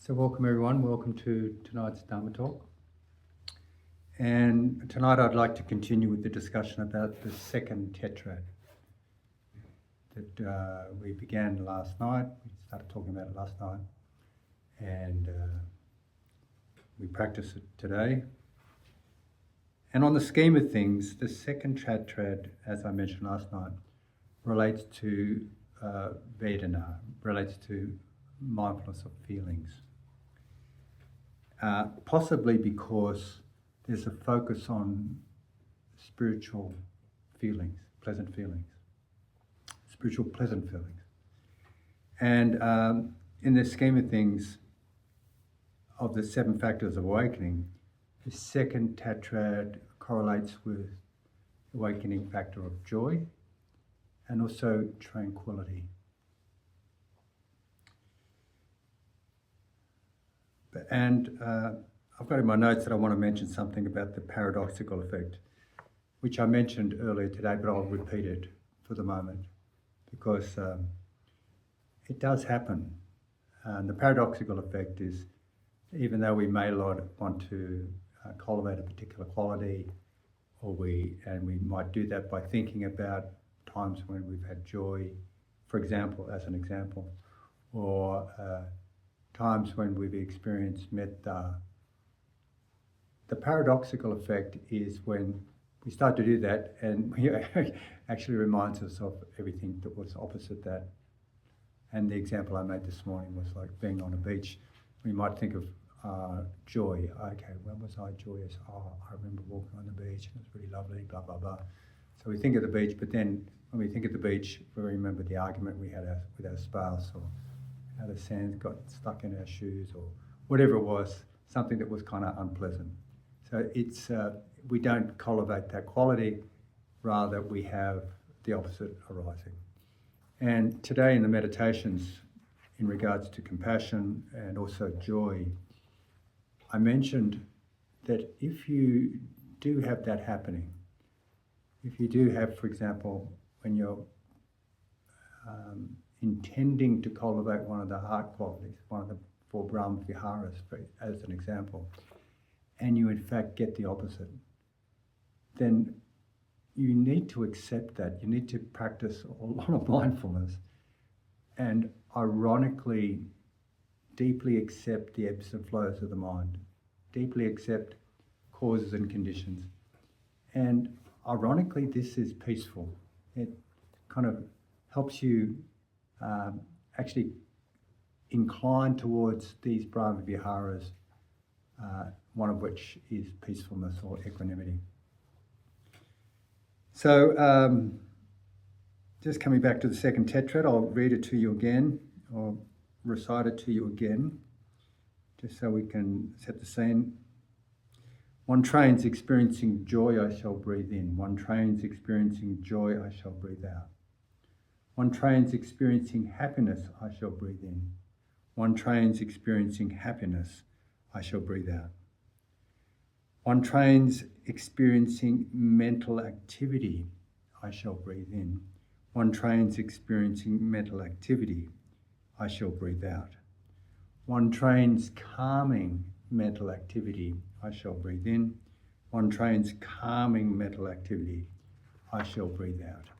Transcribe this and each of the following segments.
So welcome everyone, welcome to tonight's Dharma talk. And tonight I'd like to continue with the discussion about the second tetrad that we began last night. We started talking about it last night and we practiced it today. And on the scheme of things, the second tetrad, as I mentioned last night, relates to Vedana, relates to mindfulness of feelings. Possibly because there's a focus on spiritual feelings, pleasant feelings, spiritual pleasant feelings. And in the scheme of things, of the 7 factors of awakening, the second tetrad correlates with awakening factor of joy and also tranquility. And I've got in my notes that I want to mention something about the paradoxical effect, which I mentioned earlier today, but I'll repeat it for the moment because it does happen. And the paradoxical effect is, even though we may want to cultivate a particular quality, we might do that by thinking about times when we've had joy, for example, as an example, or times when we've experienced metta. The paradoxical effect is when we start to do that and it actually reminds us of everything that was opposite that. And the example I made this morning was like being on a beach. We might think of joy. Okay, when was I joyous? Oh, I remember walking on the beach and it was really lovely, blah, blah, blah. So we think of the beach, but then when we think of the beach, we remember the argument we had with our spouse, or how the sand got stuck in our shoes, or whatever it was, something that was kind of unpleasant. So it's we don't cultivate that quality, rather we have the opposite arising. And today in the meditations, in regards to compassion and also joy, I mentioned that if you do have that happening, if you do have, for example, when you're intending to cultivate one of the heart qualities, one of the 4 Brahma Viharas, as an example, and you in fact get the opposite, then you need to accept that. You need to practice a lot of mindfulness and ironically deeply accept the ebbs and flows of the mind, deeply accept causes and conditions. And ironically, this is peaceful. It kind of helps you actually incline towards these Brahma Viharas, one of which is peacefulness or equanimity. So just coming back to the second tetrad, I'll read it to you again, or recite it to you again, just so we can set the scene. One train's experiencing joy, I shall breathe in. One train's experiencing joy, I shall breathe out. One train's experiencing happiness, I shall breathe in. One train's experiencing happiness, I shall breathe out. One train's experiencing mental activity, I shall breathe in. One train's experiencing mental activity, I shall breathe out. One train's calming mental activity, I shall breathe in. One train's calming mental activity, I shall breathe out.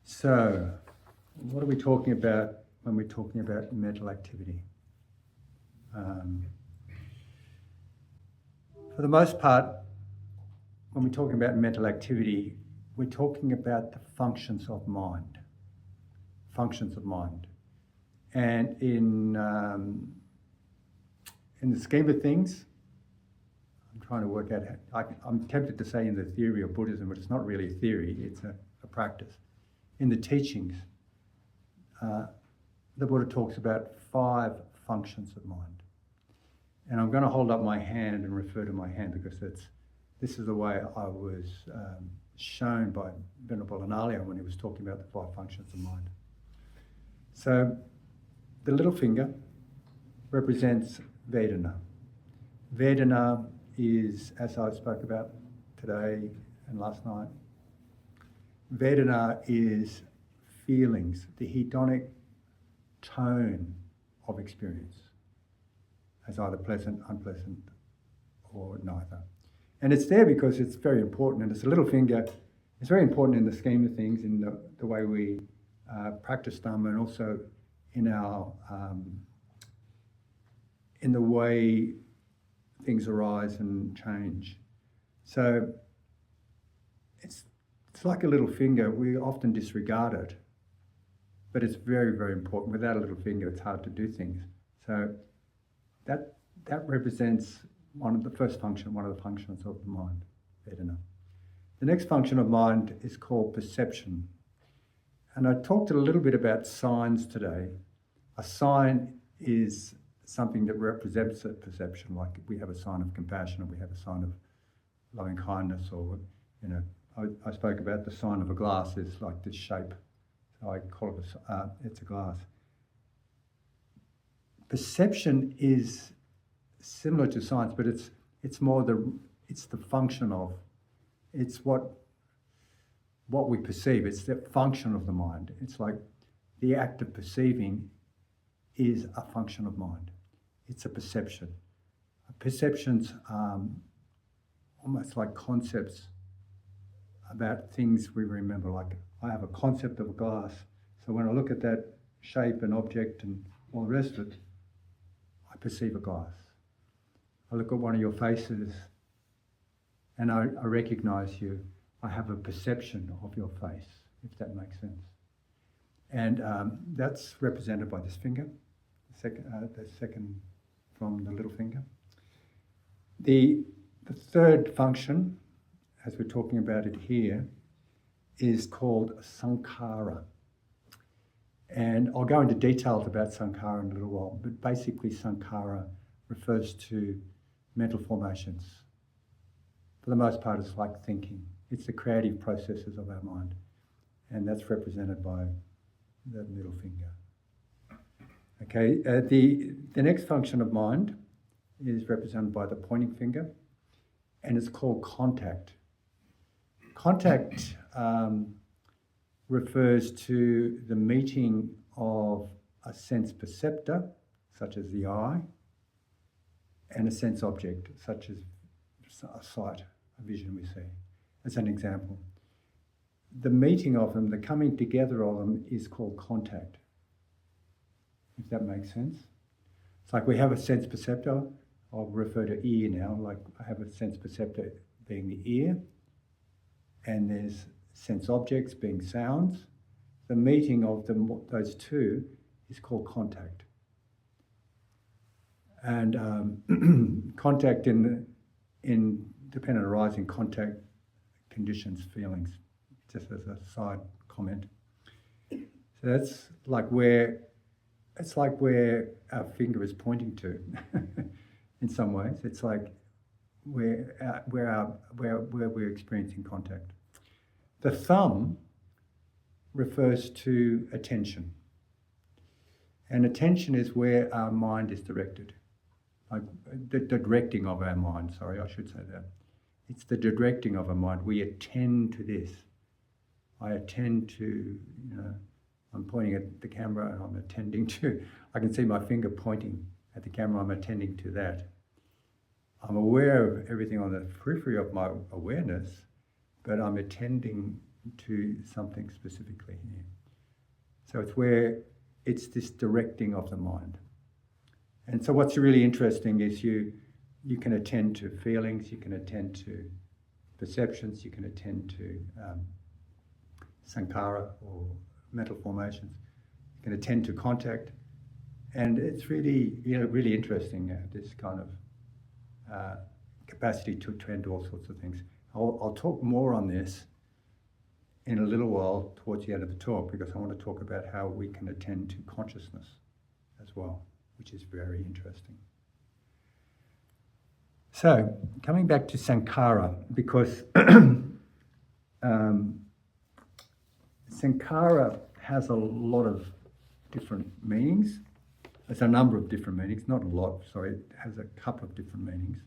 So, what are we talking about when we're talking about mental activity? For the most part, when we're talking about mental activity, we're talking about the functions of mind. Functions of mind. And in the scheme of things, I'm trying to work out I'm tempted to say in the theory of Buddhism, but it's not really a theory, it's a practice. In the teachings, the Buddha talks about 5 functions of mind. And I'm going to hold up my hand and refer to my hand because this is the way I was shown by Venerable Analia when he was talking about the 5 functions of mind. So the little finger represents Vedana. Vedana is, as I spoke about today and last night, Vedana is feelings, the hedonic tone of experience as either pleasant, unpleasant, or neither. And it's there because it's very important, and it's a little finger. It's very important in the scheme of things, in the way we practice Dharma, and also in our in the way things arise and change. So it's like a little finger. We often disregard it, but it's very, very important. Without a little finger, it's hard to do things. So that represents one of the functions of the mind, Vedana. The next function of mind is called perception. And I talked a little bit about signs today. A sign is something that represents a perception, like we have a sign of compassion, or we have a sign of loving kindness, or, you know, I spoke about the sign of a glass is like this shape. So I call it it's a glass. Perception is similar to science, but it's more the function of, it's what we perceive. It's the function of the mind. It's like the act of perceiving is a function of mind. It's a perception. Perceptions almost like concepts about things we remember. Like, I have a concept of a glass, so when I look at that shape and object and all the rest of it, I perceive a glass. I look at one of your faces and I recognise you. I have a perception of your face, if that makes sense. And that's represented by this finger, the second from the little finger. The third function, as we're talking about it here, is called sankhara. And I'll go into details about sankhara in a little while, but basically sankhara refers to mental formations. For the most part, it's like thinking. It's the creative processes of our mind. And that's represented by the middle finger. Okay, the next function of mind is represented by the pointing finger, and it's called contact. Contact refers to the meeting of a sense perceptor, such as the eye, and a sense object, such as a sight, a vision we see. As an example, the meeting of them, the coming together of them, is called contact, if that makes sense. It's like we have a sense perceptor. I'll refer to ear now, like I have a sense perceptor being the ear, and there's sense objects being sounds. The meeting of them, those two, is called contact. And contact in dependent arising contact conditions feelings, just as a side comment. So that's like where our finger is pointing to. In some ways, it's like where we're experiencing contact. The thumb refers to attention, and attention is where our mind is directed. Like the directing of our mind. Sorry, I should say that. It's the directing of our mind. We attend to this. I attend to, I'm pointing at the camera and I'm attending to, I can see my finger pointing at the camera, I'm attending to that. I'm aware of everything on the periphery of my awareness, but I'm attending to something specifically here. So it's this directing of the mind. And so what's really interesting is you can attend to feelings, you can attend to perceptions, you can attend to sankhara or mental formations, you can attend to contact, and it's really, really interesting, this kind of capacity to attend to all sorts of things. I'll talk more on this in a little while towards the end of the talk, because I want to talk about how we can attend to consciousness as well, which is very interesting. So, coming back to sankhara, because sankhara has a lot of different meanings. There's a number of different meanings, not a lot, sorry, it has a couple of different meanings.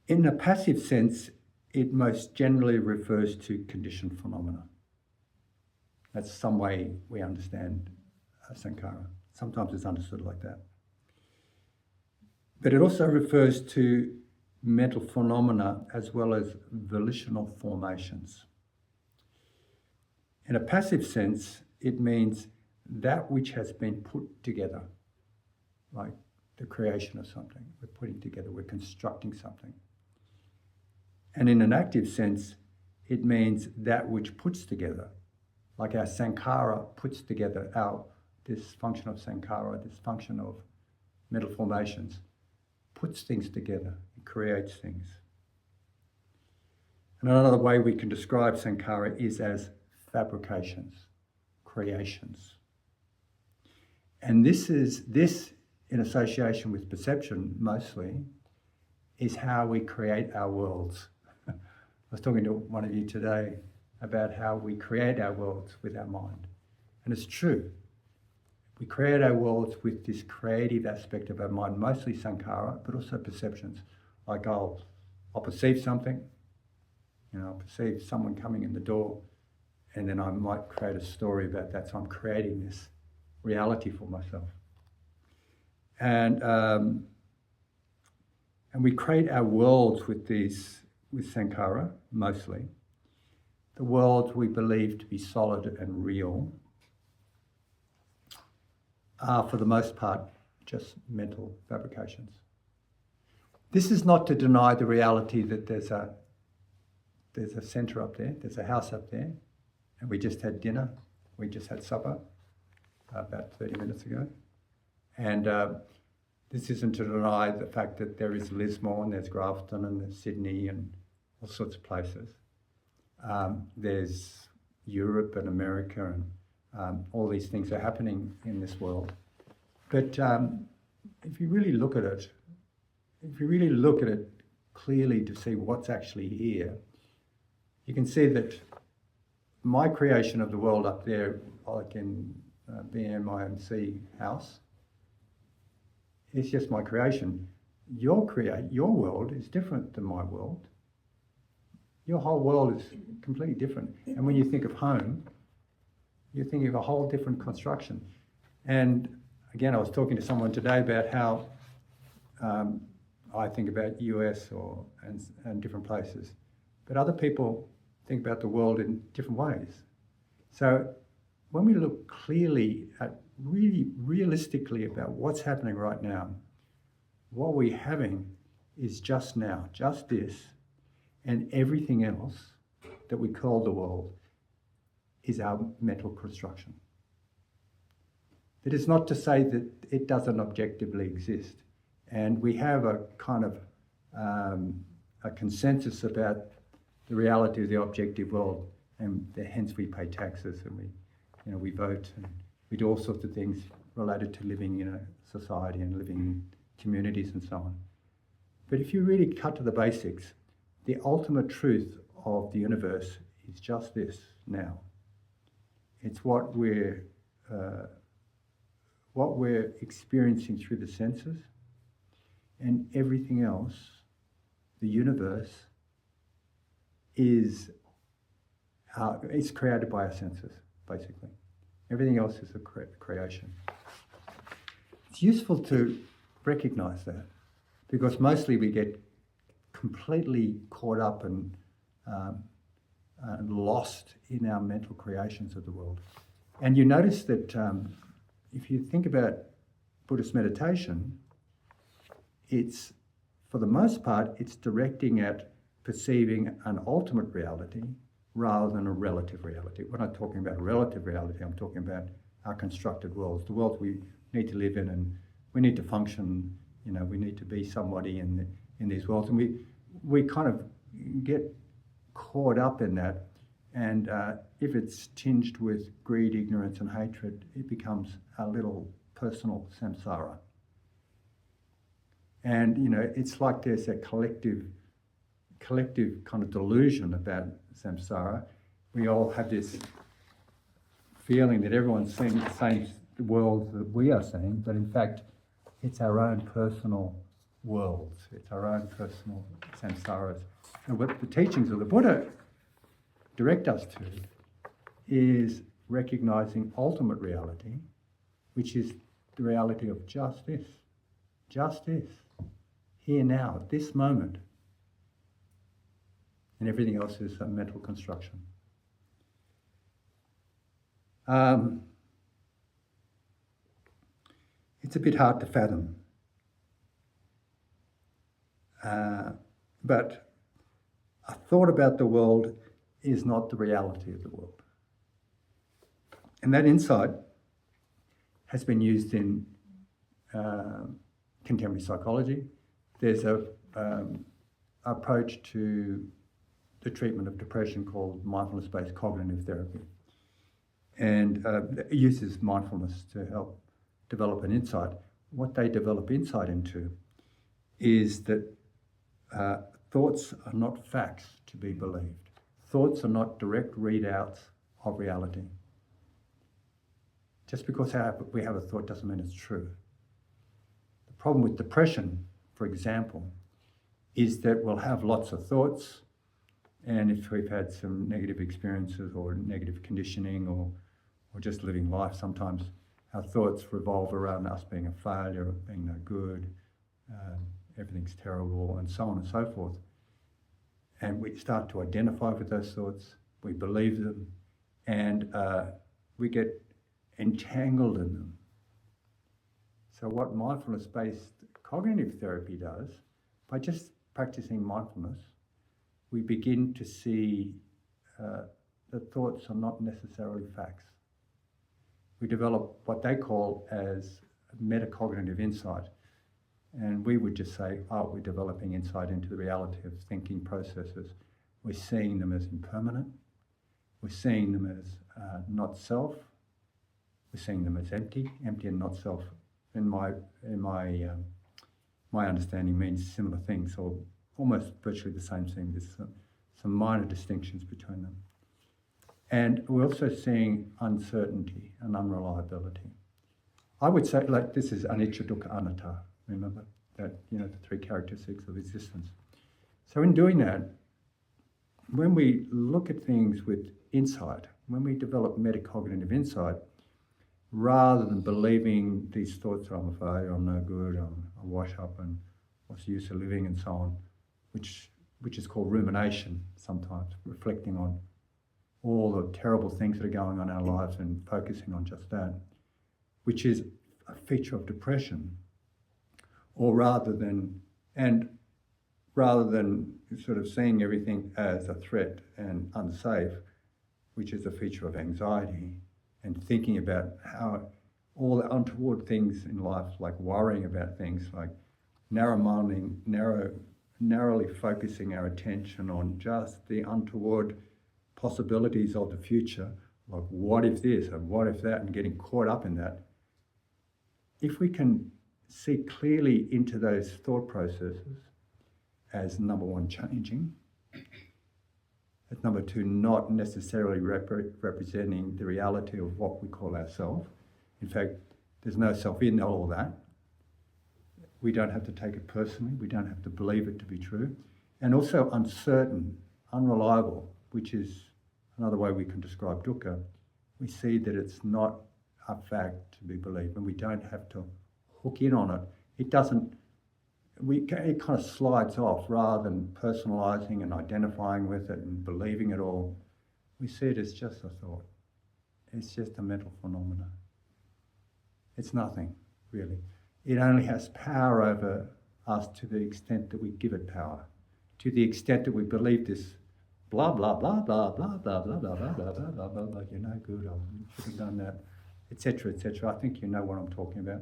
In a passive sense, it most generally refers to conditioned phenomena. That's some way we understand sankhara. Sometimes it's understood like that. But it also refers to mental phenomena as well as volitional formations. In a passive sense, it means that which has been put together, like the creation of something. We're putting together, we're constructing something. And in an active sense, it means that which puts together, like our sankhara puts together this function of sankhara, this function of mental formations, puts things together, it creates things. And another way we can describe sankhara is as fabrications, creations. And this in association with perception mostly, is how we create our worlds. I was talking to one of you today about how we create our worlds with our mind. And it's true. We create our worlds with this creative aspect of our mind, mostly sankhara, but also perceptions. Like I'll perceive something, I'll perceive someone coming in the door, and then I might create a story about that. So I'm creating this reality for myself. And we create our worlds with sankhara, mostly. The worlds we believe to be solid and real are, for the most part, just mental fabrications. This is not to deny the reality that there's a centre up there, there's a house up there, and we just had dinner, we just had supper about 30 minutes ago. And this isn't to deny the fact that there is Lismore, and there's Grafton, and there's Sydney, and all sorts of places. There's Europe and America, and all these things are happening in this world. But if you really look at it, clearly to see what's actually here, you can see that my creation of the world up there, like in BMIMC house, is just my creation. Your world is different than my world. Your whole world is completely different. And when you think of home, you're thinking of a whole different construction. And again, I was talking to someone today about how I think about US and different places. But other people think about the world in different ways. So when we look clearly at really realistically about what's happening right now, what we're having is just now, just this, and everything else that we call the world is our mental construction. That is not to say that it doesn't objectively exist. And we have a kind of a consensus about the reality of the objective world, and hence we pay taxes and we vote and we do all sorts of things related to living in a society and living in communities and so on. But if you really cut to the basics, the ultimate truth of the universe is just this now. It's what we're experiencing through the senses, and everything else, the universe, is created by our senses, basically. Everything else is a creation. It's useful to recognize that, because mostly we get completely caught up and lost in our mental creations of the world. And you notice that if you think about Buddhist meditation, it's, for the most part, it's directing at perceiving an ultimate reality rather than a relative reality. When I'm talking about relative reality, I'm talking about our constructed worlds, the world we need to live in, and we need to function, we need to be somebody in these worlds. And we kind of get caught up in that, and if it's tinged with greed, ignorance and hatred, it becomes a little personal samsara. And it's like there's a collective kind of delusion about samsara. We all have this feeling that everyone's seeing the same world that we are seeing, but in fact it's our own personal worlds, it's our own personal samsaras. And what the teachings of the Buddha direct us to is recognizing ultimate reality, which is the reality of just this, here now, this moment. And everything else is a mental construction. It's a bit hard to fathom. But a thought about the world is not the reality of the world. And that insight has been used in contemporary psychology. There's a approach to the treatment of depression called mindfulness-based cognitive therapy. And it uses mindfulness to help develop an insight. What they develop insight into is that thoughts are not facts to be believed. Thoughts are not direct readouts of reality. Just because we have a thought doesn't mean it's true. The problem with depression, for example, is that we'll have lots of thoughts, and if we've had some negative experiences or negative conditioning or just living life, sometimes our thoughts revolve around us being a failure, being no good, everything's terrible, and so on and so forth. And we start to identify with those thoughts, we believe them, and we get entangled in them. So what mindfulness-based cognitive therapy does, by just practicing mindfulness, we begin to see that thoughts are not necessarily facts. We develop what they call as metacognitive insight. And we would just say, oh, we're developing insight into the reality of thinking processes. We're seeing them as impermanent. We're seeing them as not self. We're seeing them as empty and not self. In my understanding means similar things, or almost virtually the same thing. There's some minor distinctions between them. And we're also seeing uncertainty and unreliability. I would say, like, this is anicca, dukkha, anatta. Remember that, the three characteristics of existence. So in doing that, when we look at things with insight, when we develop metacognitive insight, rather than believing these thoughts, I'm a failure, I'm no good, I'm a wash up, and what's the use of living, and so on, which is called rumination sometimes, reflecting on all the terrible things that are going on in our lives and focusing on just that, which is a feature of depression. Or rather than sort of seeing everything as a threat and unsafe, which is a feature of anxiety, and thinking about how all the untoward things in life, like worrying about things, like narrowly focusing our attention on just the untoward possibilities of the future, like what if this and what if that, and getting caught up in that. If we can see clearly into those thought processes as, number one, changing, as number two, not necessarily representing the reality of what we call ourself. In fact, there's no self in all that. We don't have to take it personally. We don't have to believe it to be true. And also uncertain, unreliable, which is another way we can describe dukkha. We see that it's not a fact to be believed, and we don't have to hook in on it. It kind of slides off rather than personalising and identifying with it and believing it all. We see it as just a thought. It's just a mental phenomena. It's nothing, really. It only has power over us to the extent that we give it power, to the extent that we believe this blah, blah, blah, blah, blah, blah, blah, blah, blah, blah, blah, blah, blah, blah, you're no good, or you should have done that, etc., etc. I think you know what I'm talking about.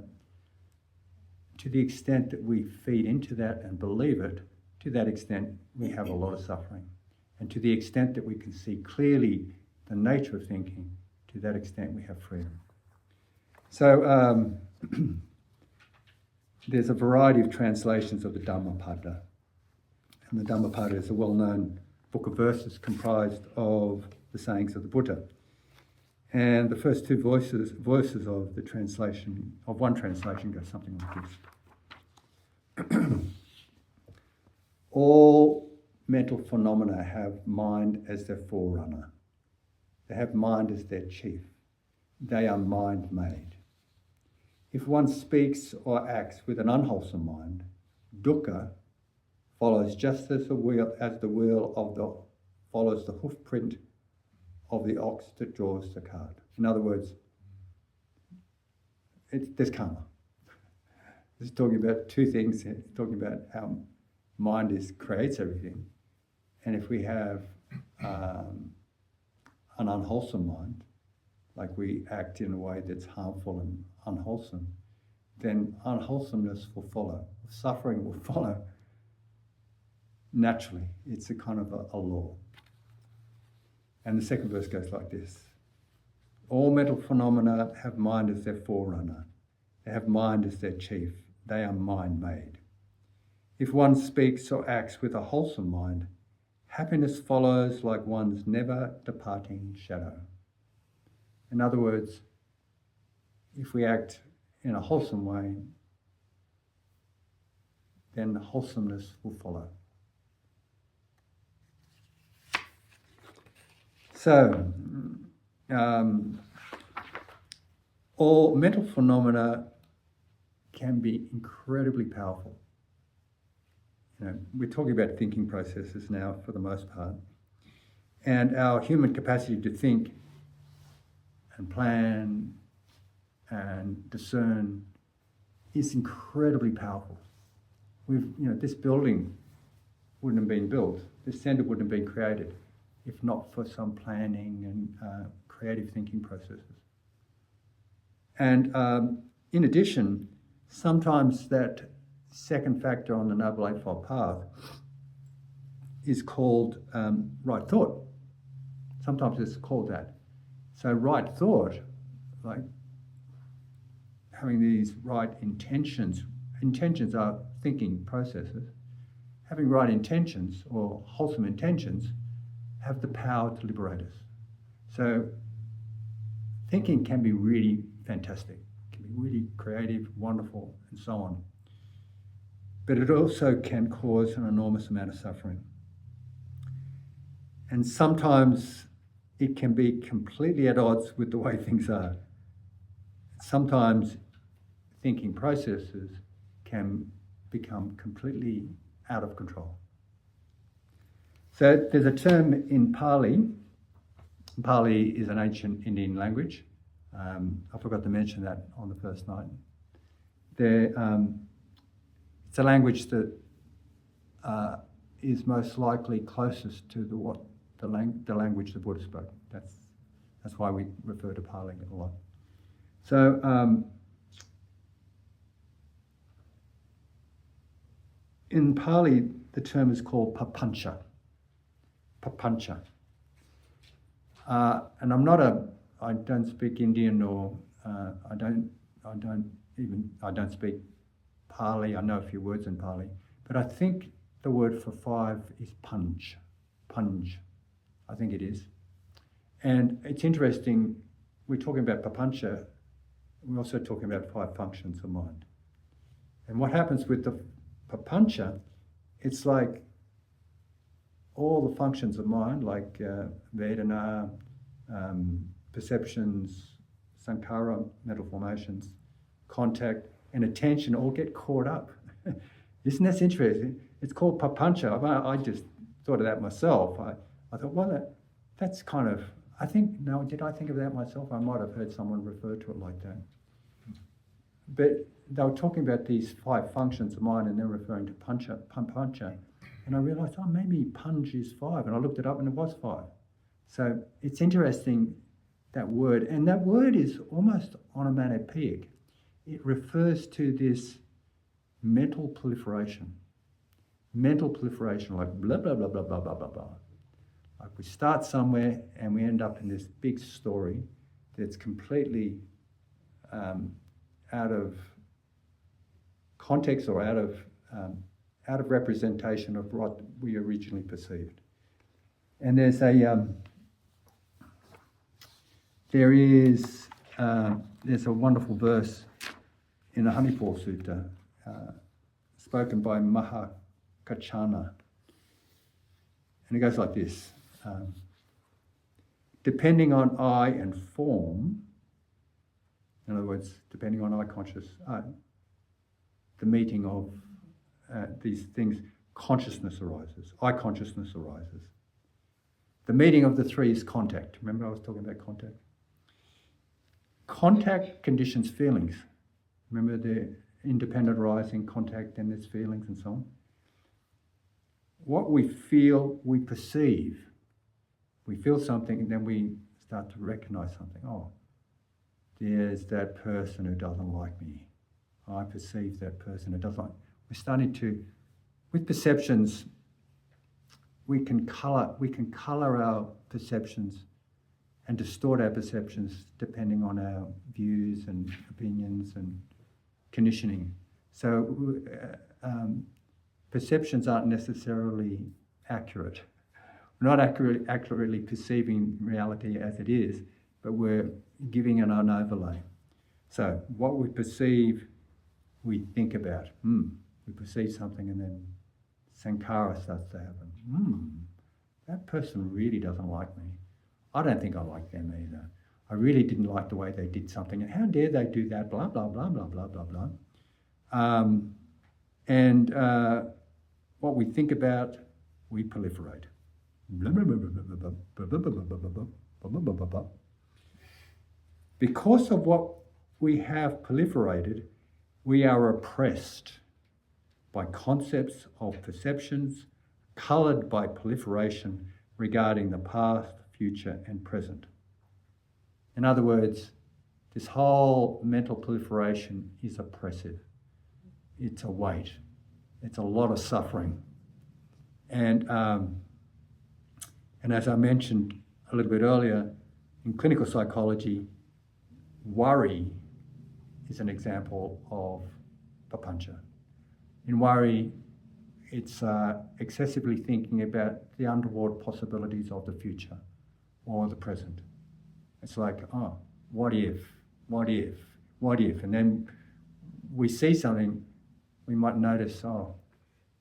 To the extent that we feed into that and believe it, to that extent we have a lot of suffering. And to the extent that we can see clearly the nature of thinking, to that extent we have freedom. So there's a variety of translations of the Dhammapada. And the Dhammapada is a well-known book of verses comprised of the sayings of the Buddha. And the first two verses of the translation, of one translation, go something like this. All mental phenomena have mind as their forerunner. They have mind as their chief. They are mind-made. If one speaks or acts with an unwholesome mind, dukkha follows just as the wheel follows the hoof print of the ox that draws the cart. In other words, there's karma. It's talking about two things. It's talking about how mind creates everything, and if we have an unwholesome mind, like we act in a way that's harmful and unwholesome, then unwholesomeness will follow. Suffering will follow naturally. It's a kind of a law. And the second verse goes like this. All mental phenomena have mind as their forerunner. They have mind as their chief. They are mind-made. If one speaks or acts with a wholesome mind, happiness follows like one's never departing shadow. In other words, if we act in a wholesome way, then wholesomeness will follow. So, all mental phenomena can be incredibly powerful. We're talking about thinking processes now for the most part. And our human capacity to think and plan and discern is incredibly powerful. This building wouldn't have been built, this centre wouldn't have been created if not for some planning and creative thinking processes. And in addition, sometimes that second factor on the Noble Eightfold Path is called right thought. Sometimes it's called that. So right thought, like having these right intentions are thinking processes, having right intentions or wholesome intentions have the power to liberate us. So thinking can be really fantastic, can be really creative, wonderful, and so on. But it also can cause an enormous amount of suffering. And sometimes it can be completely at odds with the way things are. Sometimes thinking processes can become completely out of control. So there's a term in Pali. Pali is an ancient Indian language. I forgot to mention that on the first night. It's a language that is most likely closest to the language the Buddha spoke. That's why we refer to Pali a lot. So in Pali, the term is called papancha. Papancha. And I don't speak Indian, or I don't speak Pali. I know a few words in Pali, but I think the word for 5 is punj. Punj, I think it is. And it's interesting, we're talking about papancha, we're also talking about 5 functions of mind. And what happens with the papancha, it's like all the functions of mind, like Vedana, perceptions, sankhara, mental formations, contact, and attention all get caught up. Isn't that interesting? It's called papancha. I just thought of that myself. I thought, well, that's kind of, did I think of that myself? I might have heard someone refer to it like that. But they were talking about these 5 functions of mind, and they're referring to papancha. And I realised, maybe punj is 5. And I looked it up and it was 5. So it's interesting, that word. And that word is almost onomatopoeic. It refers to this mental proliferation. Mental proliferation, like blah, blah, blah, blah, blah, blah, blah, blah. Like we start somewhere and we end up in this big story that's completely out of context or out of representation of what we originally perceived. And there's a wonderful verse in the Honeyfall Sutta, spoken by MalHuxter. And it goes like this. Depending on I and form, In other words, depending on the meeting of these things, consciousness arises, eye consciousness arises. The meeting of the three is contact. Remember I was talking about contact? Contact conditions feelings. Remember the independent arising, contact, and there's feelings and so on. What we feel, we perceive. We feel something and then we start to recognize something. Oh, there's that person who doesn't like me. I perceive that person who doesn't like me. We're starting to, with perceptions, we can colour our perceptions and distort our perceptions depending on our views and opinions and conditioning. So perceptions aren't necessarily accurate. We're not accurately perceiving reality as it is, but we're giving it an overlay. So what we perceive, we think about. We perceive something and then sankhara starts to happen. That person really doesn't like me. I don't think I like them either. I really didn't like the way they did something. And how dare they do that? Blah, blah, blah, blah, blah, blah, blah. And what we think about, we proliferate. Because of what we have proliferated, we are oppressed by concepts of perceptions coloured by proliferation regarding the past, future and present. In other words, this whole mental proliferation is oppressive. It's a weight. It's a lot of suffering. And as I mentioned a little bit earlier, in clinical psychology, worry is an example of papancha. In worry, it's excessively thinking about the untoward possibilities of the future or the present. It's like, oh, what if? And then we see something, we might notice, oh,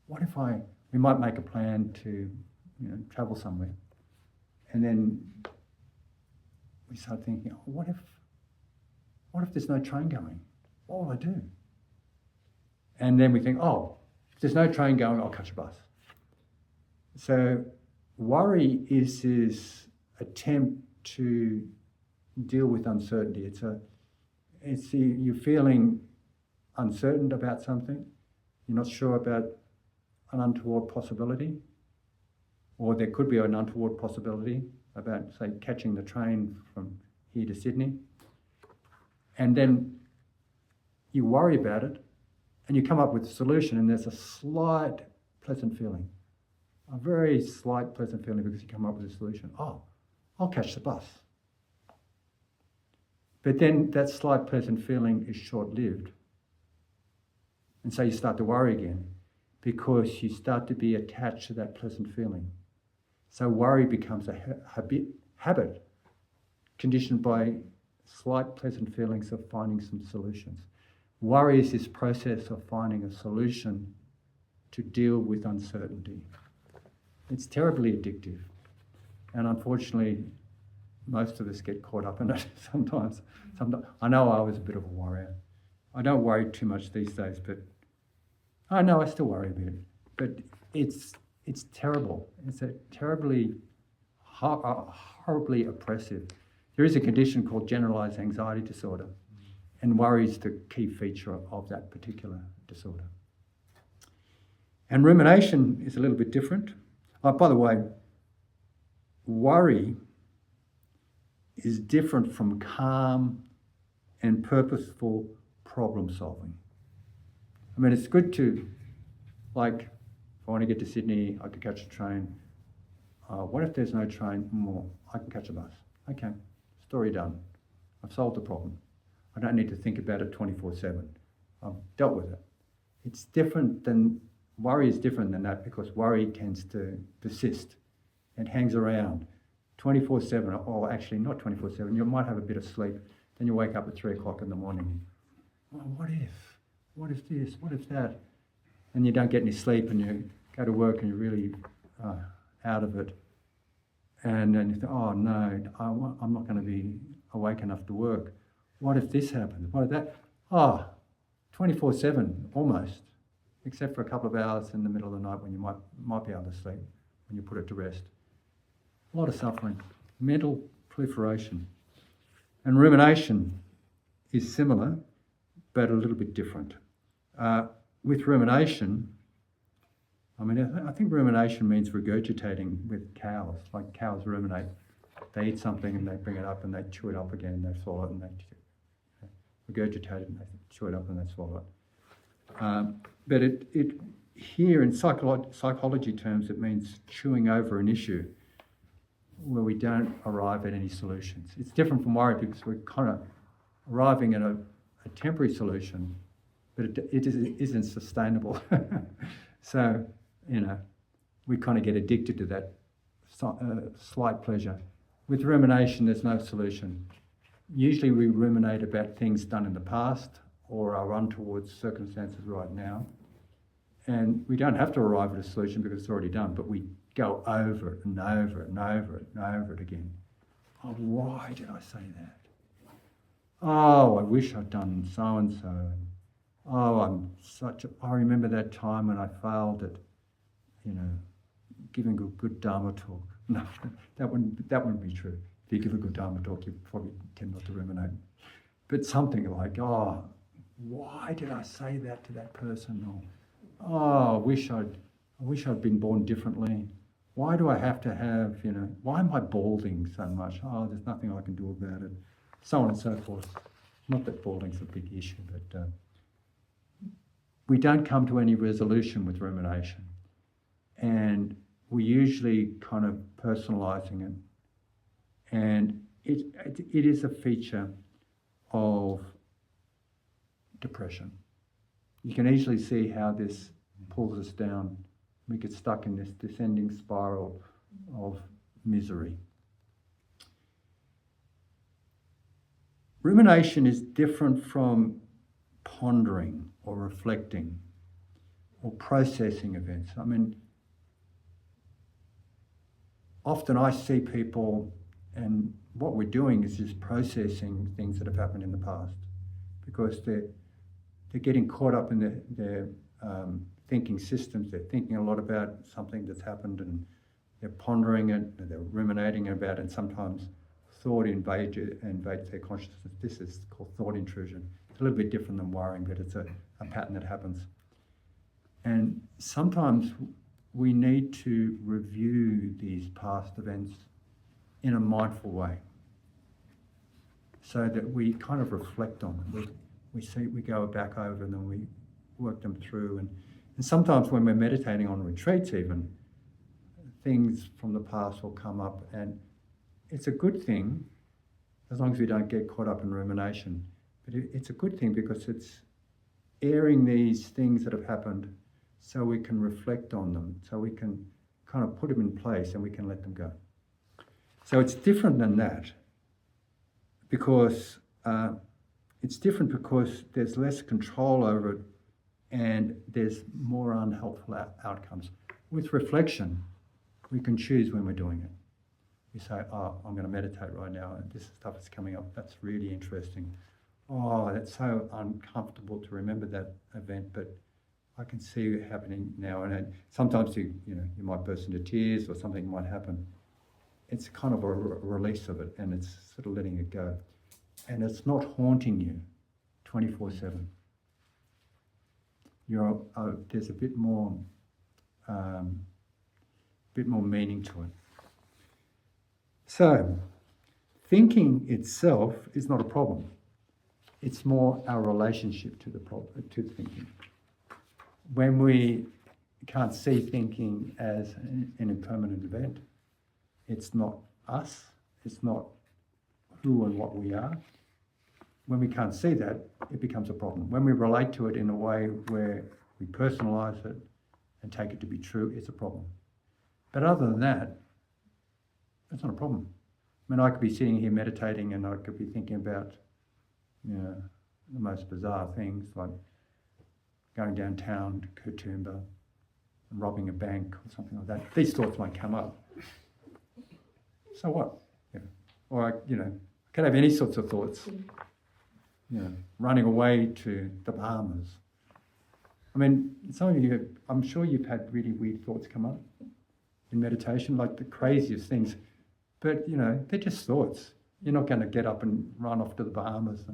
we might make a plan to travel somewhere. And then we start thinking, oh, what if there's no train going? What will I do? And then we think, oh, if there's no train going, I'll catch a bus. So worry is this attempt to deal with uncertainty. You're feeling uncertain about something. You're not sure about an untoward possibility, or there could be an untoward possibility about, say, catching the train from here to Sydney. And then you worry about it, and you come up with a solution, and there's a slight pleasant feeling, a very slight pleasant feeling because you come up with a solution. Oh, I'll catch the bus. But then that slight pleasant feeling is short-lived. And so you start to worry again because you start to be attached to that pleasant feeling. So worry becomes a habit conditioned by slight pleasant feelings of finding some solutions. Worry is this process of finding a solution to deal with uncertainty. It's terribly addictive. And unfortunately, most of us get caught up in it sometimes. I know I was a bit of a worrier. I don't worry too much these days, but I know I still worry a bit. But it's terrible. It's a terribly, horribly oppressive. There is a condition called generalized anxiety disorder, and worry is the key feature of that particular disorder. And rumination is a little bit different. Oh, by the way, worry is different from calm and purposeful problem solving. I mean, it's good to, like, if I want to get to Sydney, I could catch a train. What if there's no train? I can catch a bus. Okay, story done. I've solved the problem. I don't need to think about it 24/7. I've dealt with it. It's different than, worry is different than that because worry tends to persist. It hangs around 24/7, or actually not 24/7. You might have a bit of sleep, then you wake up at 3 o'clock in the morning. Oh, what if? What if this? What if that? And you don't get any sleep and you go to work and you're really out of it. And then you think, oh no, I'm not going to be awake enough to work. What if this happens? What if that? Oh, 24/7 almost, except for a couple of hours in the middle of the night when you might be able to sleep, when you put it to rest. A lot of suffering, mental proliferation. And rumination is similar, but a little bit different. With rumination, I think rumination means regurgitating with cows. Like cows ruminate. They eat something and they bring it up and they chew it up again, they swallow it and they regurgitate it and they chew it up and they swallow it. But it here in psychology terms, it means chewing over an issue where we don't arrive at any solutions. It's different from worry because we're kind of arriving at a temporary solution, but it isn't sustainable. So, we kind of get addicted to that slight pleasure. With rumination, there's no solution. Usually we ruminate about things done in the past or our untoward circumstances right now. And we don't have to arrive at a solution because it's already done, but we go over it and over it and over it and over it again. Oh, why did I say that? Oh, I wish I'd done so-and-so. Oh, I remember that time when I failed at, giving a good Dharma talk. No, that wouldn't be true. If you give a good Dharma talk, you probably tend not to ruminate. But something like, oh, why did I say that to that person? Or, oh, I wish I'd been born differently. Why do I have to have, why am I balding so much? Oh, there's nothing I can do about it. So on and so forth. Not that balding's a big issue, but we don't come to any resolution with rumination. And we're usually kind of personalising it. And it is a feature of depression. You can easily see how this pulls us down. We get stuck in this descending spiral of misery. Rumination is different from pondering or reflecting or processing events. Often I see people, and what we're doing is just processing things that have happened in the past because they're getting caught up in their thinking systems. They're thinking a lot about something that's happened and they're pondering it, they're ruminating about it, and sometimes thought invades their consciousness. This is called thought intrusion. It's a little bit different than worrying, but it's a pattern that happens. And sometimes we need to review these past events in a mindful way so that we kind of reflect on them. We go back over them, we work them through. And sometimes when we're meditating on retreats even, things from the past will come up, and it's a good thing as long as we don't get caught up in rumination. But it's a good thing because it's airing these things that have happened so we can reflect on them, so we can kind of put them in place and we can let them go. So it's different than that because there's less control over it and there's more unhelpful outcomes. With reflection, we can choose when we're doing it. We say, oh, I'm going to meditate right now and this stuff is coming up. That's really interesting. Oh, that's so uncomfortable to remember that event, but I can see it happening now. And sometimes you might burst into tears or something might happen. It's kind of a release of it and it's sort of letting it go. And it's not haunting you 24/7. There's a bit more meaning to it. So, thinking itself is not a problem. It's more our relationship to to thinking. When we can't see thinking as an impermanent event, it's not us, it's not who and what we are. When we can't see that, it becomes a problem. When we relate to it in a way where we personalise it and take it to be true, it's a problem. But other than that, it's not a problem. I could be sitting here meditating and I could be thinking about, the most bizarre things like going downtown to Katoomba and robbing a bank or something like that. These thoughts might come up. So what? Or I could have any sorts of thoughts. running away to the Bahamas. I mean, some of you, I'm sure you've had really weird thoughts come up in meditation, like the craziest things. But, they're just thoughts. You're not going to get up and run off to the Bahamas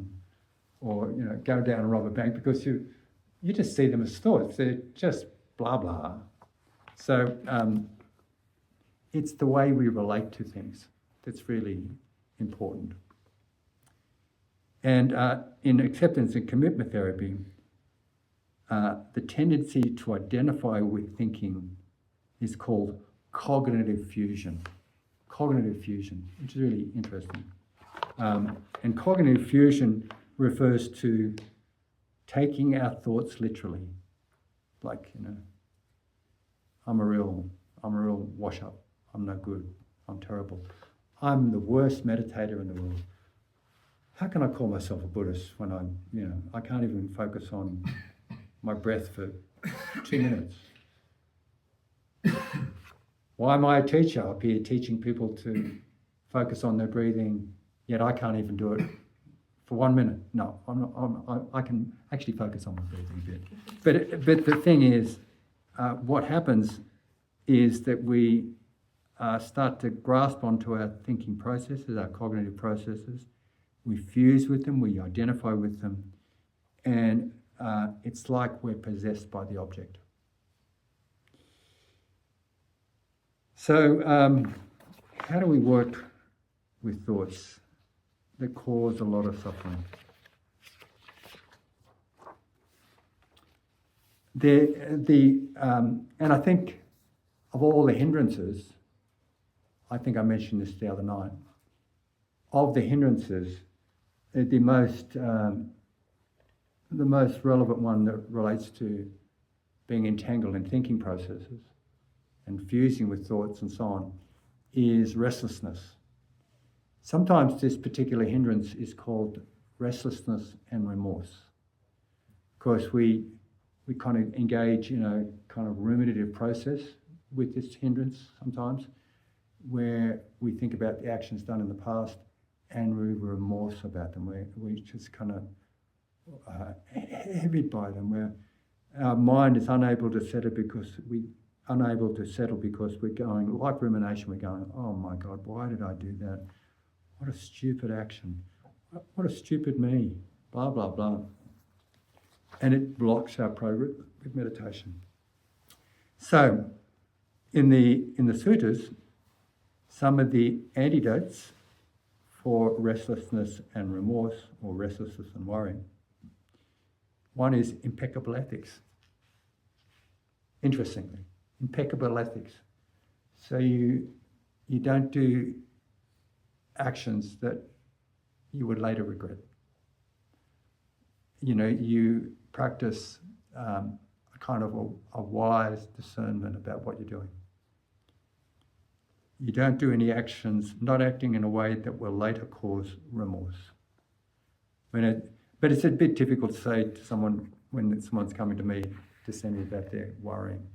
or go down and rob a bank, because you just see them as thoughts. They're just blah, blah. So it's the way we relate to things that's really important. And in acceptance and commitment therapy, the tendency to identify with thinking is called cognitive fusion. Cognitive fusion, which is really interesting. And cognitive fusion refers to taking our thoughts literally. Like, I'm a real wash up. I'm no good. I'm terrible. I'm the worst meditator in the world. How can I call myself a Buddhist when I can't even focus on my breath for 2 minutes? Why am I a teacher up here teaching people to focus on their breathing, yet I can't even do it for 1 minute? No, I can actually focus on my breathing a bit. But the thing is, what happens is that we start to grasp onto our thinking processes, our cognitive processes. We fuse with them, we identify with them, and it's like we're possessed by the object. So how do we work with thoughts that cause a lot of suffering? And I think of all the hindrances, I think I mentioned this the other night, of the hindrances, the most relevant one that relates to being entangled in thinking processes and fusing with thoughts and so on is restlessness. Sometimes this particular hindrance is called restlessness and remorse. Of course, we kind of engage in a kind of ruminative process with this hindrance sometimes, where we think about the actions done in the past and we remorse about them. We just kind of heavy by them, where our mind is unable to settle because we're going, like rumination, we're going, oh my God, why did I do that? What a stupid action. What a stupid me. Blah, blah, blah. And it blocks our progress with meditation. So, in the sutras, some of the antidotes for restlessness and remorse, or restlessness and worry, one is impeccable ethics. Interestingly, impeccable ethics. So you don't do actions that you would later regret. You practice a kind of a wise discernment about what you're doing. You don't do any actions, not acting in a way that will later cause remorse. But it's a bit difficult to say to someone when someone's coming to me to send me about their worrying.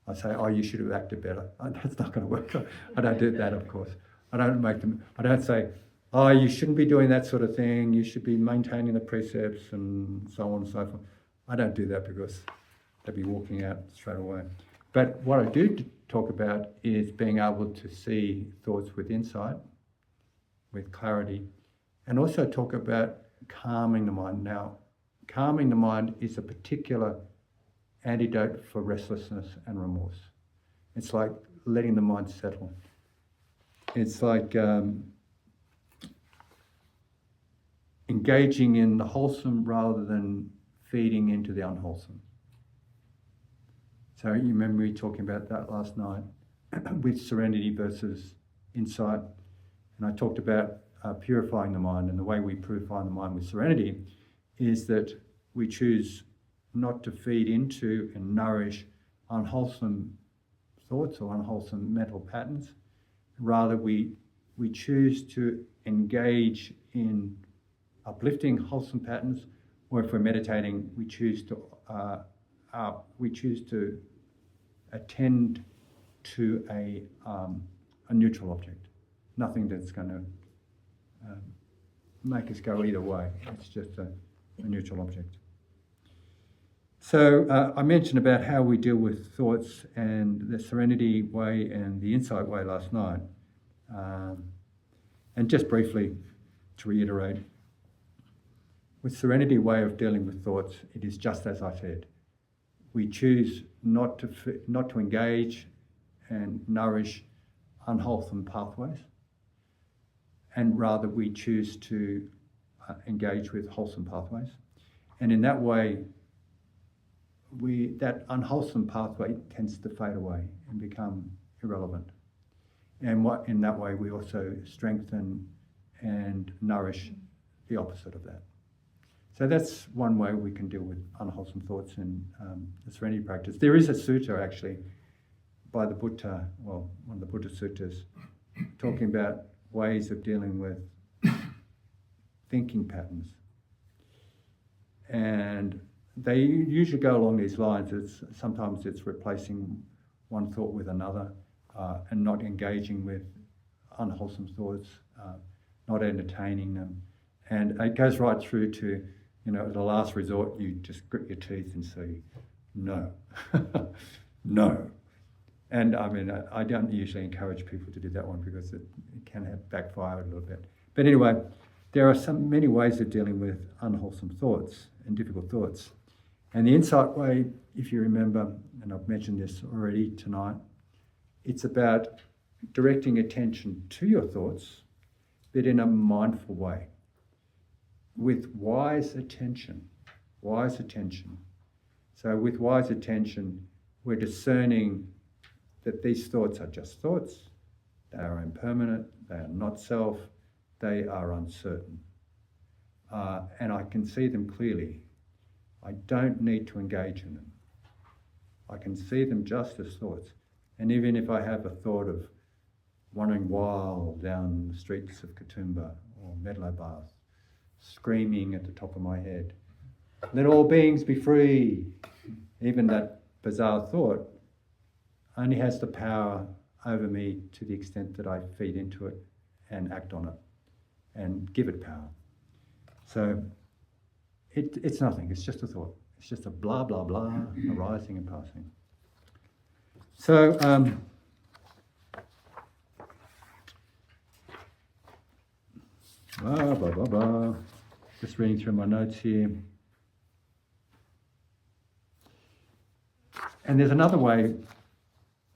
I say, oh, you should have acted better. That's not going to work. I don't do that, of course. I don't say, oh, you shouldn't be doing that sort of thing. You should be maintaining the precepts and so on and so forth. I don't do that because they'd be walking out straight away. But what I do talk about is being able to see thoughts with insight, with clarity, and also talk about calming the mind. Now, calming the mind is a particular antidote for restlessness and remorse. It's like letting the mind settle. It's like engaging in the wholesome rather than feeding into the unwholesome. So you remember me talking about that last night with serenity versus insight. And I talked about purifying the mind, and the way we purify the mind with serenity is that we choose not to feed into and nourish unwholesome thoughts or unwholesome mental patterns. Rather, we choose to engage in uplifting wholesome patterns, or if we're meditating, we choose to attend to a neutral object, nothing that's going to make us go either way. It's just a neutral object. So I mentioned about how we deal with thoughts and the serenity way and the insight way last night. And just briefly to reiterate, with serenity way of dealing with thoughts, it is just as I said. We choose not to engage and nourish unwholesome pathways, and rather we choose to engage with wholesome pathways. And in that way, that unwholesome pathway tends to fade away and become irrelevant. And in that way, we also strengthen and nourish the opposite of that. So that's one way we can deal with unwholesome thoughts in the serenity practice. There is a sutta actually by the Buddha, well, one of the Buddha suttas, talking about ways of dealing with thinking patterns. And they usually go along these lines. Sometimes it's replacing one thought with another and not engaging with unwholesome thoughts, not entertaining them. And it goes right through to, at the last resort, you just grit your teeth and say, no, no. And I mean, I don't usually encourage people to do that one because it can have backfired a little bit. But anyway, there are many ways of dealing with unwholesome thoughts and difficult thoughts. And the insight way, if you remember, and I've mentioned this already tonight, it's about directing attention to your thoughts, but in a mindful way, with wise attention. So with wise attention, we're discerning that these thoughts are just thoughts, they are impermanent, they are not self, they are uncertain. And I can see them clearly. I don't need to engage in them. I can see them just as thoughts. And even if I have a thought of wandering wild down the streets of Katoomba or Medlow, screaming at the top of my head, let all beings be free, even that bizarre thought only has the power over me to the extent that I feed into it and act on it and give it power. So it's nothing, it's just a thought. It's just a blah, blah, blah, arising and passing. So, blah, blah, blah, blah. Just reading through my notes here. And there's another way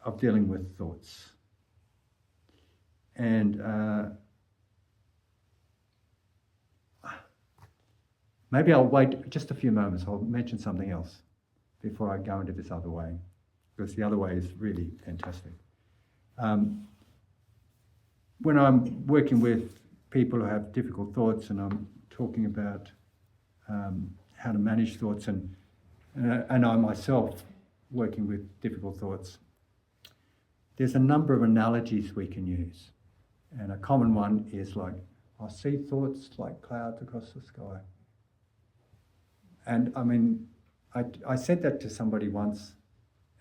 of dealing with thoughts. And maybe I'll wait just a few moments. I'll mention something else before I go into this other way, because the other way is really fantastic. When I'm working with people who have difficult thoughts and I'm talking about how to manage thoughts and I myself working with difficult thoughts, there's a number of analogies we can use. And a common one is like, I see thoughts like clouds across the sky. And I mean, I said that to somebody once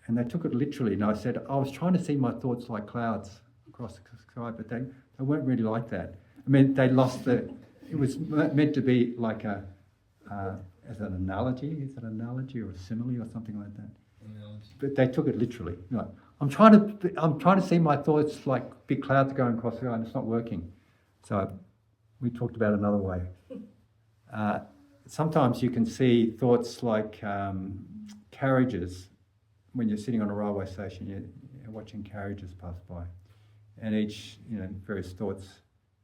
and they took it literally. And I said, I was trying to see my thoughts like clouds across the sky, but they weren't really like that. I mean, they lost it was meant to be like as an analogy. Is it an analogy or a simile or something like that? Analogy. But they took it literally. Like, I'm trying to see my thoughts like big clouds going across the sky, and it's not working. So we talked about another way. Sometimes you can see thoughts like carriages. When you're sitting on a railway station, you're watching carriages pass by, and each various thoughts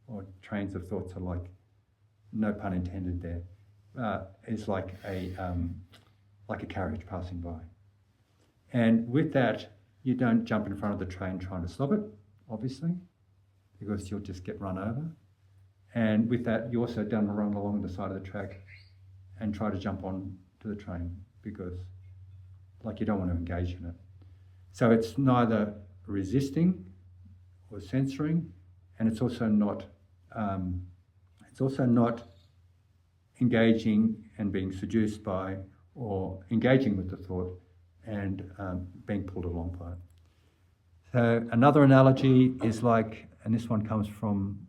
or trains of thoughts are like, no pun intended there, is like a carriage passing by. And with that, you don't jump in front of the train trying to stop it, obviously, because you'll just get run over. And with that, you also don't run along the side of the track and try to jump on to the train because, you don't want to engage in it. So it's neither resisting or censoring, and it's also not engaging and being seduced by or engaging with the thought and being pulled along by it. So another analogy is like, and this one comes from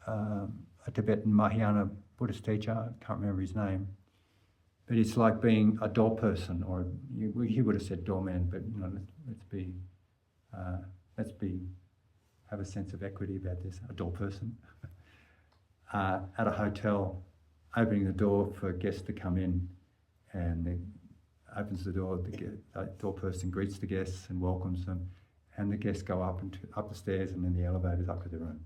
a a Tibetan Mahayana Buddhist teacher, I can't remember his name, but it's like being a door person, or he would have said doorman, but let's have a sense of equity about this, a door person. At a hotel, opening the door for guests to come in, and opens the door, the door person greets the guests and welcomes them, and the guests go up the stairs and then the elevators up to their room.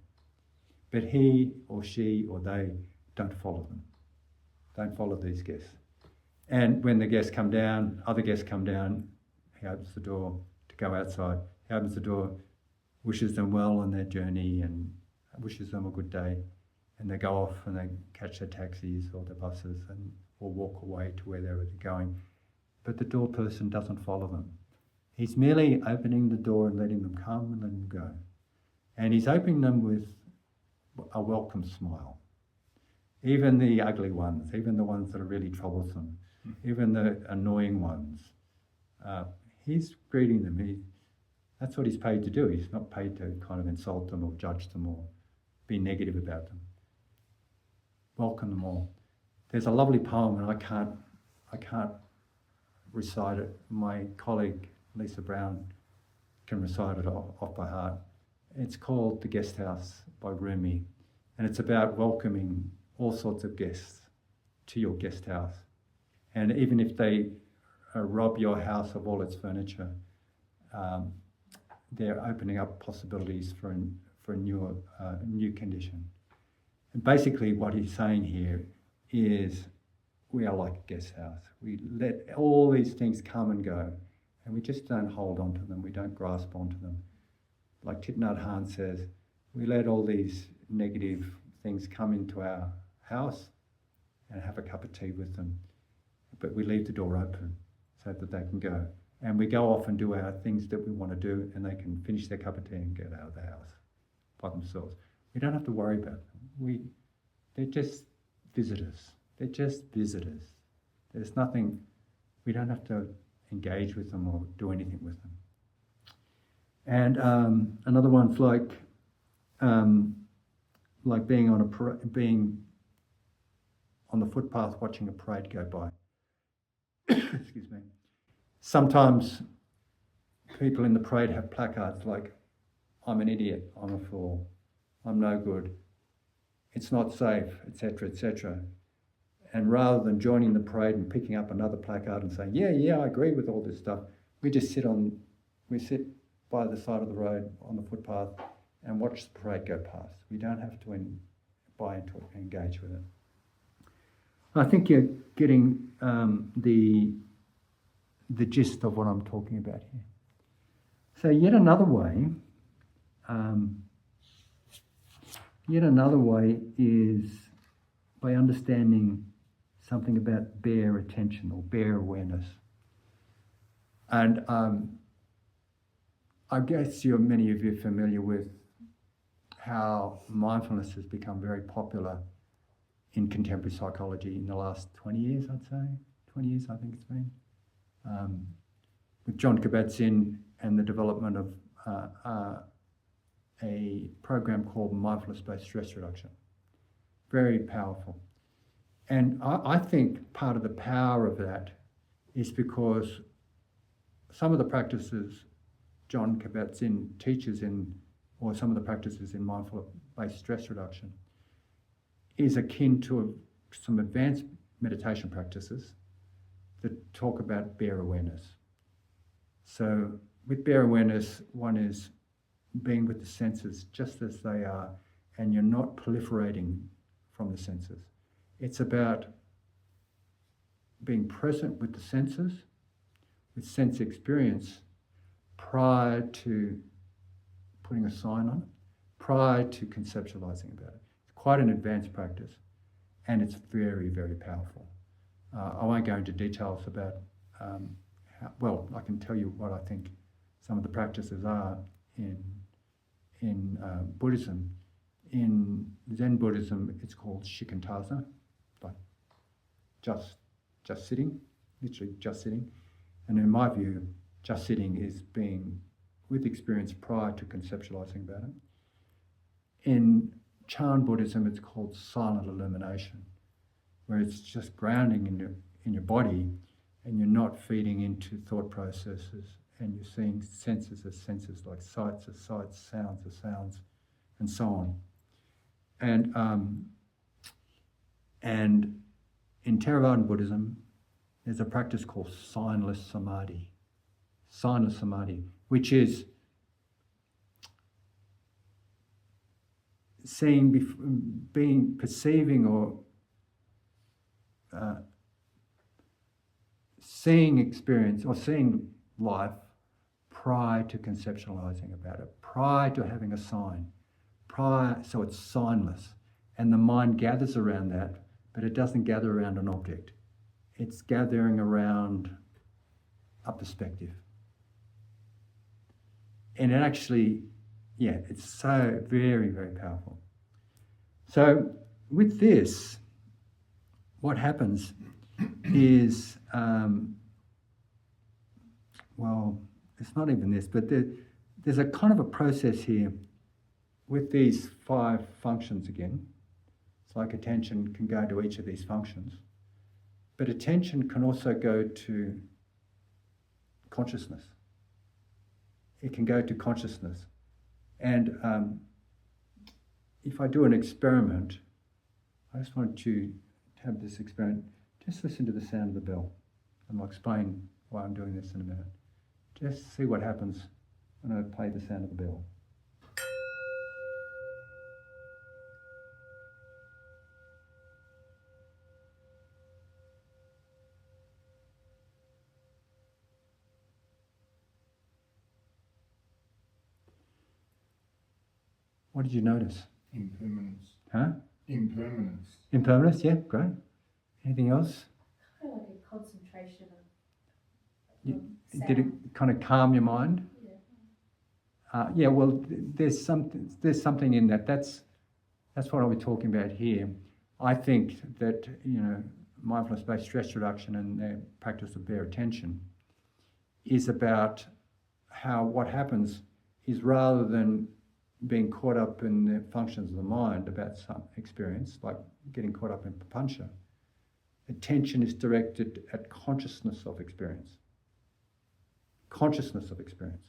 But he or she or they don't follow them. Don't follow these guests. And when the guests come down, other guests come down, he opens the door to go outside. He opens the door, wishes them well on their journey and wishes them a good day. And they go off and they catch their taxis or their buses or walk away to wherever they're going. But the door person doesn't follow them. He's merely opening the door and letting them come and letting them go. And he's opening them with a welcome smile. Even the ugly ones, even the ones that are really troublesome, even the annoying ones, he's greeting them. That's what he's paid to do. He's not paid to kind of insult them or judge them or be negative about them. Welcome them all. There's a lovely poem, and I can't recite it. My colleague Lisa Brown can recite it off by heart. It's called The Guest House by Rumi, and it's about welcoming all sorts of guests to your guest house. And even if they rob your house of all its furniture, they're opening up possibilities for a new condition. And basically what he's saying here is we are like a guest house. We let all these things come and go, and we just don't hold on to them. We don't grasp onto them. Like Thich Nhat Hanh says, we let all these negative things come into our house and have a cup of tea with them, but we leave the door open so that they can go. And we go off and do our things that we want to do, and they can finish their cup of tea and get out of the house by themselves. We don't have to worry about them. They're just visitors. They're just visitors. There's nothing, we don't have to engage with them or do anything with them. And another one's like being on the footpath watching a parade go by. Excuse me. Sometimes people in the parade have placards like, I'm an idiot, I'm a fool, I'm no good, it's not safe, etc., etc. And rather than joining the parade and picking up another placard and saying, yeah, I agree with all this stuff, we sit by the side of the road on the footpath and watch the parade go past. We don't have to buy into it and engage with it. I think you're getting the gist of what I'm talking about here. So yet another way is by understanding something about bare attention or bare awareness. And I guess many of you are familiar with how mindfulness has become very popular in contemporary psychology in the last 20 years, I'd say. 20 years, I think it's been. With Jon Kabat-Zinn and the development of a program called mindfulness-based stress reduction. Very powerful. And I think part of the power of that is because some of the practices Jon Kabat-Zinn teaches or some of the practices in mindfulness-based stress reduction is akin to some advanced meditation practices that talk about bare awareness. So with bare awareness, one is being with the senses just as they are, and you're not proliferating from the senses. It's about being present with the senses, with sense experience, prior to putting a sign on it, prior to conceptualizing about it. It's quite an advanced practice, and it's very, very powerful. I won't go into details about I can tell you what I think some of the practices are in Buddhism. In Zen Buddhism, it's called shikantaza, like just sitting, literally just sitting. And in my view, just sitting is being with experience prior to conceptualizing about it. In Chan Buddhism, it's called silent illumination, where it's just grounding in your body, and you're not feeding into thought processes, and you're seeing senses as senses, like sights as sights, sounds as sounds, and so on. And in Theravada Buddhism, there's a practice called signless samadhi. Signless samadhi, which is perceiving or seeing experience or seeing life prior to conceptualizing about it, prior to having a sign, so it's signless. And the mind gathers around that, but it doesn't gather around an object. It's gathering around a perspective. And it actually, it's so very, very powerful. So with this, what happens is, it's not even this, but there's a kind of a process here with these 5 functions again. It's like attention can go to each of these functions, but attention can also go to consciousness. It can go to consciousness. And if I do an experiment, I just want you to have this experiment. Just listen to the sound of the bell. And I'll explain why I'm doing this in a minute. Just see what happens when I play the sound of the bell. What did you notice? Impermanence. Huh? Impermanence. Impermanence, yeah, great. Anything else? I feel like a concentration of Did sound. it kind of calm your mind? Yeah. There's something in that. That's what I'll be talking about here. I think that, mindfulness-based stress reduction and the practice of bare attention is about how what happens is, rather than being caught up in the functions of the mind about some experience, like getting caught up in papancha, attention is directed at consciousness of experience. Consciousness of experience.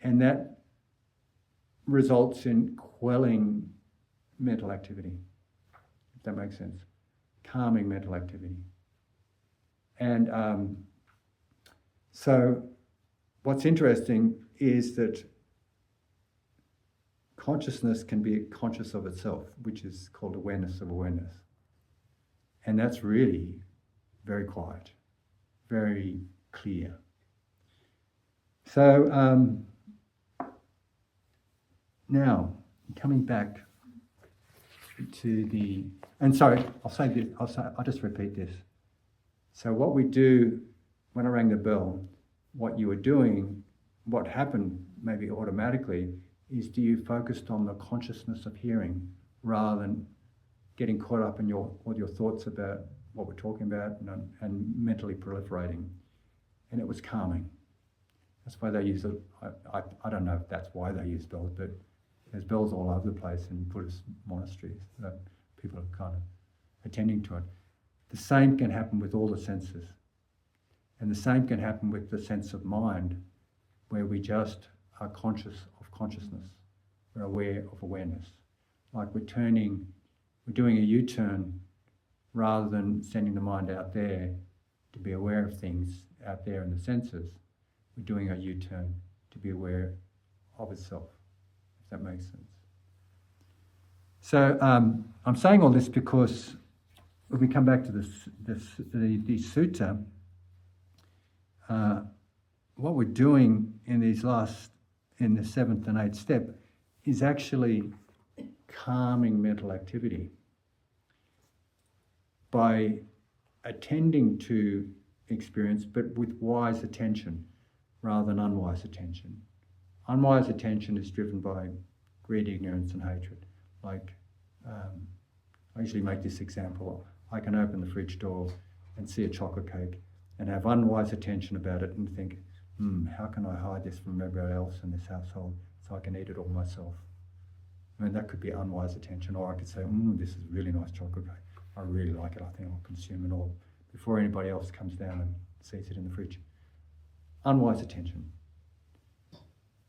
And that results in quelling mental activity, if that makes sense. Calming mental activity. And so what's interesting is that consciousness can be conscious of itself, which is called awareness of awareness. And that's really very quiet, very clear. So now, coming back to I'll just repeat this. So what we do, when I rang the bell, what you were doing, what happened maybe automatically, is you focused on the consciousness of hearing rather than getting caught up in all your thoughts about what we're talking about and mentally proliferating. And it was calming. That's why they use it. I don't know if that's why they use bells, but there's bells all over the place in Buddhist monasteries that people are kind of attending to it. The same can happen with all the senses. And the same can happen with the sense of mind, where we just are conscious of consciousness. We're aware of awareness. Like we're doing a U-turn rather than sending the mind out there to be aware of things out there in the senses. We're doing a U-turn to be aware of itself, if that makes sense. So I'm saying all this because when we come back to the sutta, what we're doing in the 7th and 8th step is actually calming mental activity by attending to experience, but with wise attention rather than unwise attention. Unwise attention is driven by greed, ignorance, and hatred. Like, I usually make this example. I can open the fridge door and see a chocolate cake and have unwise attention about it and think, how can I hide this from everybody else in this household so I can eat it all myself? I mean, that could be unwise attention, or I could say, this is really nice chocolate cake. I really like it. I think I'll consume it all before anybody else comes down and sees it in the fridge. Unwise attention.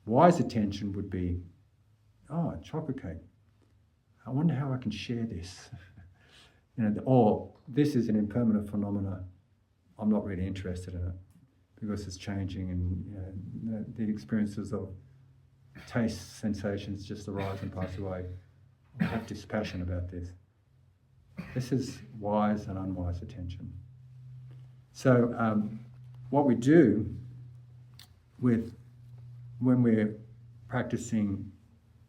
Wise attention would be, chocolate cake. I wonder how I can share this. Or this is an impermanent phenomena. I'm not really interested in it because it's changing, and the experiences of taste, sensations just arise and pass away. I have dispassion about this. This is wise and unwise attention. So what we do when we're practicing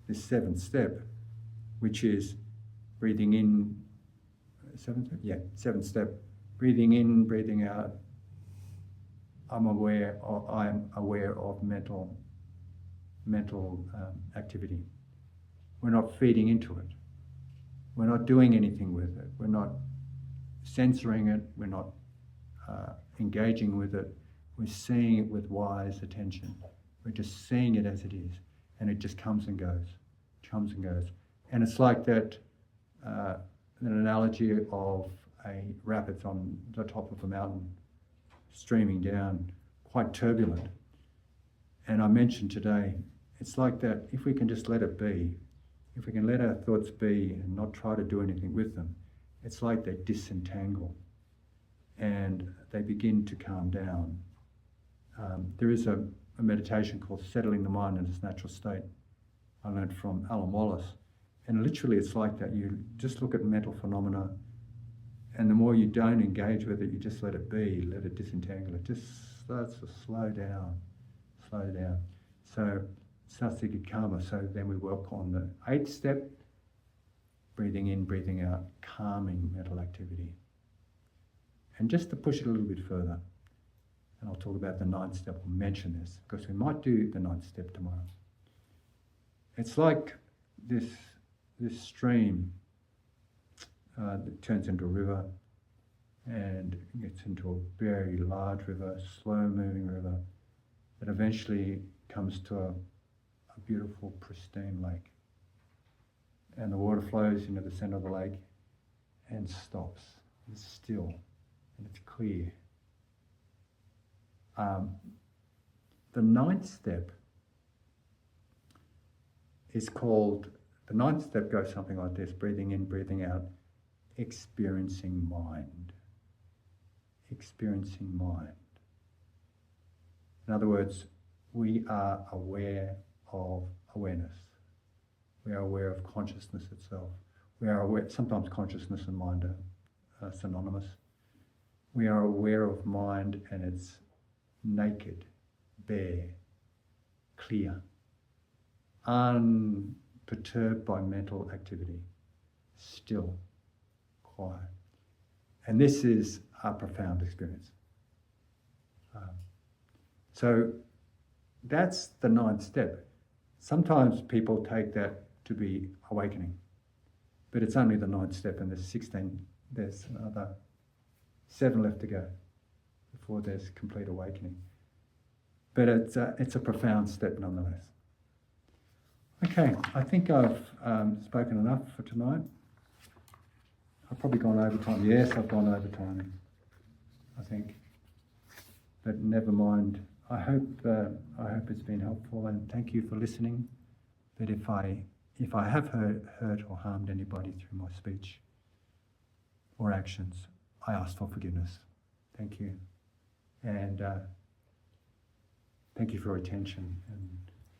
this seventh step, which is breathing in, seventh step, breathing in, breathing out. I'm aware of mental activity. We're not feeding into it. We're not doing anything with it. We're not censoring it. We're not engaging with it. We're seeing it with wise attention. We're just seeing it as it is, and it just comes and goes, And it's like that, an analogy of a rapids on the top of a mountain, streaming down, quite turbulent. And I mentioned today, it's like that. If we can just let it be, if we can let our thoughts be and not try to do anything with them, it's like they disentangle and they begin to calm down. There is a meditation called Settling the Mind in its Natural State. I learned from Alan Wallace. And literally it's like that. You just look at mental phenomena, and the more you don't engage with it, you just let it be, let it disentangle. It just starts to slow down. So it starts to get calmer. So then we work on the 8th step, breathing in, breathing out, calming mental activity. And just to push it a little bit further, and I'll talk about the 9th step, we'll mention this, because we might do the 9th step tomorrow. It's like this stream that turns into a river and gets into a very large river, slow-moving river, that eventually comes to a beautiful, pristine lake. And the water flows into the center of the lake and stops. It's still and it's clear. The 9th step is called, the 9th step goes something like this: breathing in, breathing out, experiencing mind. Experiencing mind. In other words, we are aware of awareness. We are aware of consciousness itself. We are aware, sometimes consciousness and mind are synonymous. We are aware of mind, and it's naked, bare, clear, unperturbed by mental activity, still, quiet. And this is a profound experience. So that's the 9th step. Sometimes people take that to be awakening, but it's only the 9th step, and there's another 7 left to go before there's complete awakening. But it's a profound step nonetheless. Okay, I think I've spoken enough for tonight. I've probably gone over time. Yes, I've gone over time, I think. But never mind. I hope it's been helpful, and thank you for listening. But if I have hurt or harmed anybody through my speech or actions, I ask for forgiveness. Thank you. And thank you for your attention. And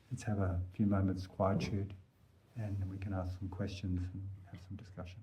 let's have a few moments quietude, and we can ask some questions and have some discussion.